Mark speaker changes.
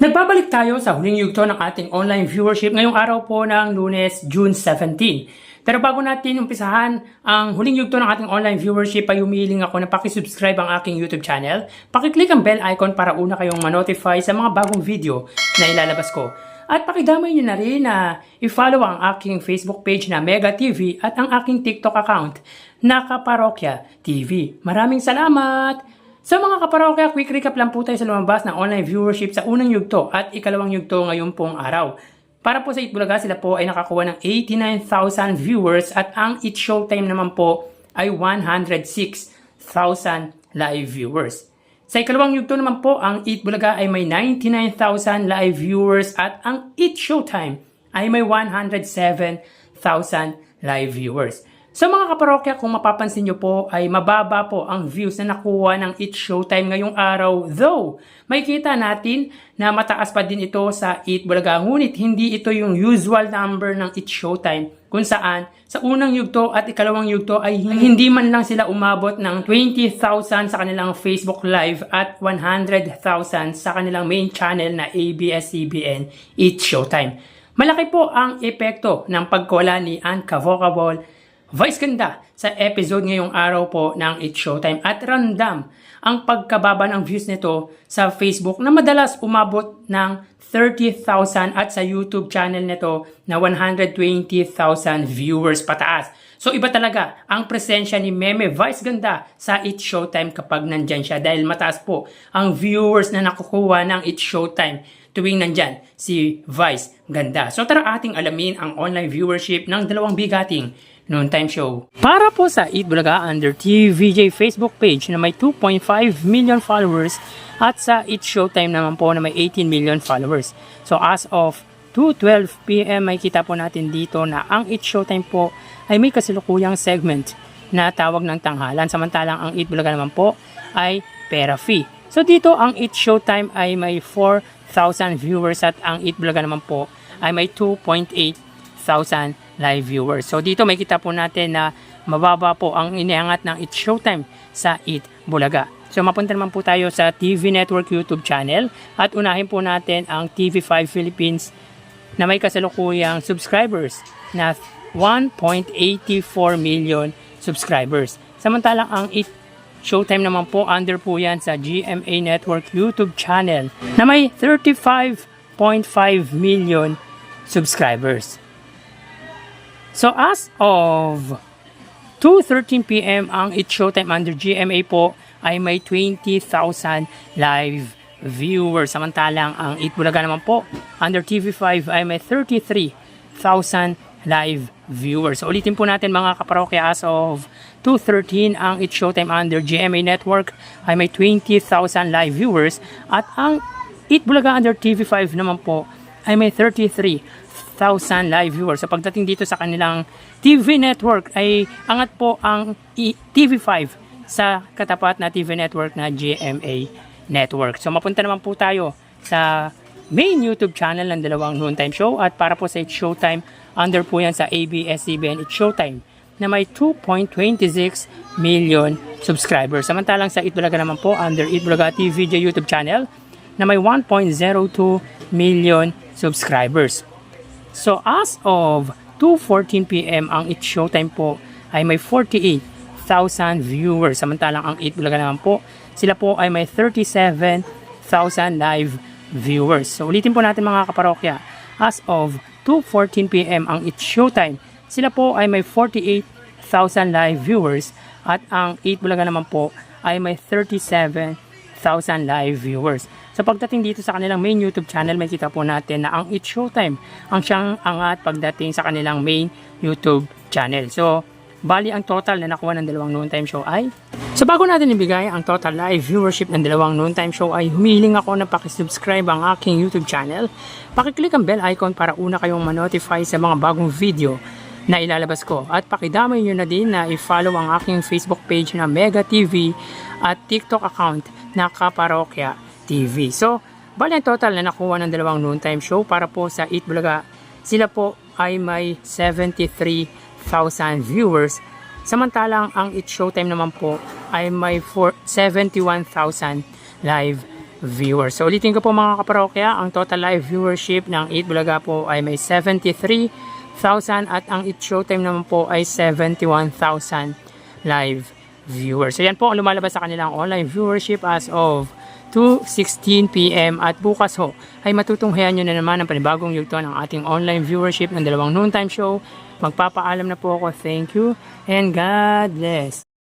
Speaker 1: Nagbabalik tayo sa huling yugto ng ating online viewership ngayong araw po ng Lunes, June 17. Pero bago natin umpisahan ang huling yugto ng ating online viewership ay humihiling ako na pakisubscribe ang aking YouTube channel. Pakiclick ang bell icon para una kayong manotify sa mga bagong video na ilalabas ko. At pakidamay nyo na rin na i-follow ang aking Facebook page na Mega TV at ang aking TikTok account na Kaparokya TV. Maraming salamat! Sa mga kaparokya, quick recap lang po tayo sa lumabas ng online viewership sa unang yugto at ikalawang yugto ngayon pong araw. Para po sa Itbulaga, sila po ay nakakuha ng 89,000 viewers at ang It Showtime naman po ay 106,000 live viewers. Sa ikalawang yugto naman po, ang Itbulaga ay may 99,000 live viewers at ang It Showtime ay may 107,000 live viewers. Sa mga kaparokya, kung mapapansin nyo po ay mababa po ang views na nakuha ng It Showtime ngayong araw. Though, may kita natin na mataas pa din ito sa Itbulaga. Ngunit hindi ito yung usual number ng It Showtime kung saan sa unang yugto at ikalawang yugto ay hindi man lang sila umabot ng 20,000 sa kanilang Facebook Live at 100,000 sa kanilang main channel na ABS-CBN It Showtime. Malaki po ang epekto ng pagkawala ni Ann Cavocable Vice Ganda sa episode ngayong araw po ng It Showtime at random ang pagkababa ng views nito sa Facebook na madalas umabot ng 30,000 at sa YouTube channel nito na 120,000 viewers pataas. So iba talaga ang presensya ni Meme Vice Ganda sa It Showtime kapag nandyan siya dahil mataas po ang viewers na nakukuha ng It Showtime tuwing nandyan si Vice Ganda. So tara ating alamin ang online viewership ng dalawang bigating noontime show. Para po sa Itbulaga under TVJ Facebook page na may 2.5 million followers at sa It Showtime naman po na may 18 million followers. So as of 2:12 PM may kita po natin dito na ang It Showtime po ay may kasalukuyang segment na tawag ng tanghalan samantalang ang Itbulaga naman po ay pera fee. So dito ang It Showtime ay may 4,000 viewers at ang Itbulaga naman po ay may 2,800 live viewers. So dito may kita po natin na mababa po ang iniangat ng It Showtime sa Itbulaga. So mapunta naman po tayo sa TV Network YouTube channel at unahin po natin ang TV5 Philippines na may kasalukuyang subscribers na 1.84 million subscribers. Samantalang ang It Showtime naman po under po yan sa GMA Network YouTube channel na may 35.5 million subscribers. So as of 2:13 PM ang It Showtime under GMA po ay may 20,000 live viewers. Samantalang ang Itbulaga naman po under TV5 ay may 33,000 live viewers. So ulitin po natin mga kaparokya, as of 2:13 ang It Showtime under GMA Network ay may 20,000 live viewers at ang Itbulaga under TV5 naman po ay may 33,000 live viewers. So pagdating dito sa kanilang TV network ay angat po ang TV5 sa katapat na TV network na GMA Network. So mapunta naman po tayo sa main YouTube channel ng dalawang noontime show at para po sa It Showtime under po yan sa ABS-CBN It Showtime na may 2.26 million subscribers. Samantalang sa Itbulaga naman po under Itbulaga TVJ YouTube channel na may 1.02 million subscribers. So as of 2:14 PM ang It Showtime po ay may 48,000 viewers. Samantalang ang Itbulaga naman po, sila po ay may 37,000 live viewers. So ulitin po natin mga kaparokya, as of 2:14 PM ang It Showtime, sila po ay may 48,000 live viewers at ang Itbulaga naman po ay may 37,000 live viewers. So pagdating dito sa kanilang main YouTube channel, may kita po natin na ang It Showtime ang siyang angat pagdating sa kanilang main YouTube channel. So bali ang total na nakuha ng dalawang noontime show ay, so bago natin ibigay ang total live viewership ng dalawang noontime show ay humihiling ako na pakisubscribe ang aking YouTube channel. Pakiclick ang bell icon para una kayong manotify sa mga bagong video na ilalabas ko. At pakidamay nyo na din na i-follow ang aking Facebook page na Mega TV at TikTok account na Kaparokya TV. So, bali ang total na nakuha ng dalawang noontime show para po sa Itbulaga, sila po ay may 73,000 viewers. Samantalang ang It Showtime naman po ay may 71,000 live viewers. So ulitin ko po mga kaparokya, ang total live viewership ng Eat Bulaga po ay may 73,000 at ang Eat Showtime naman po ay 71,000 live viewers. So yan po ang lumalabas sa kanilang online viewership as of 2:16 PM at bukas ho ay matutunghayan nyo na naman ang panibagong yugto ng ating online viewership ng dalawang noontime show. Magpapaalam na po ako. Thank you and God bless.